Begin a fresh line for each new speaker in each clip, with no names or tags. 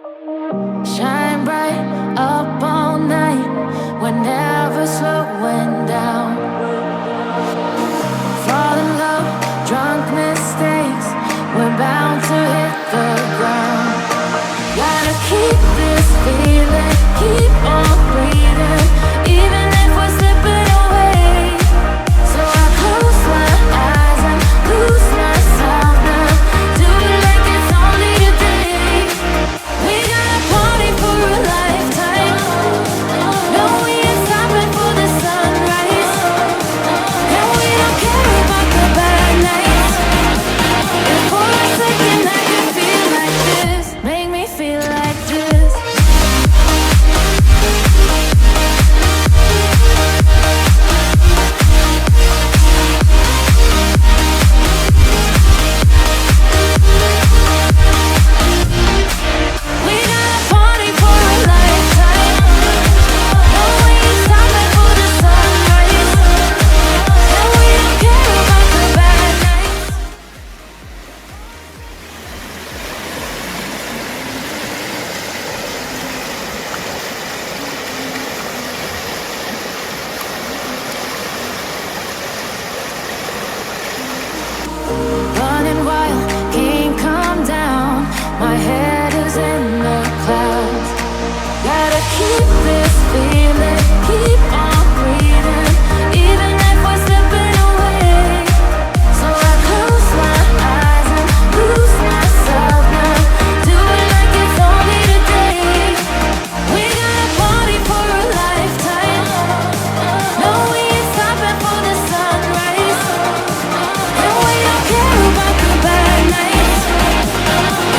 Shine bright up all night, we're never slowing down. Fall in love, drunk mistakes, we're bound to hit the ground. Gotta keep this feeling, keep on breathing, even if we're slipping away. So I close my eyes and lose myself now. Do it like it's only today. We got a party for a lifetime. No, we ain't stopping for the sunrise. And we don't care about the bad nights. If for a second I can feel like this, make me feel like this. We got a party for a lifetime. No, we ain't stopping for the sunrise. And we don't care about the bad nights. Running wild, can't come down. My head is in the clouds. Gotta keep this feeling, keep on breathing, even if we're slipping away. So I close my eyes and lose myself now. Do it like it's only today. We got a party for a lifetime. No, we ain't stopping for the sunrise. And we don't care about the bad nights.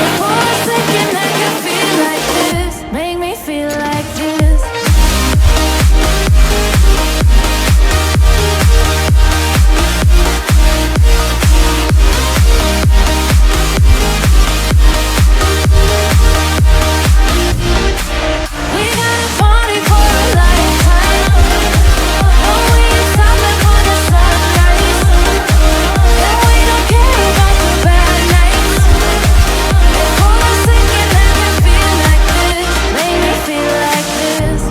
If for a second I can feel like this, make me feel like this. We got a party for a lifetime. No, we ain't stopping for the sunrise. And we don't care about the bad nights. If for a second I can feel like this, make me feel like this.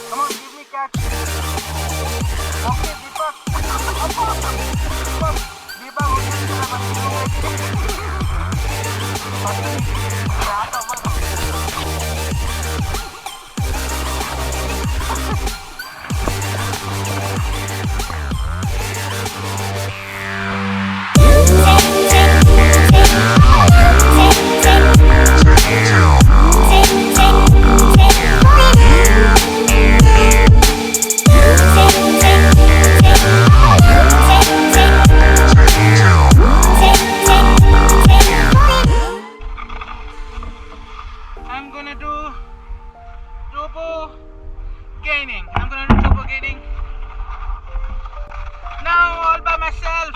Come on, give me catch. Okay, Deepak. Deepak, I'm gonna do TOBOGGANING. Now all by myself.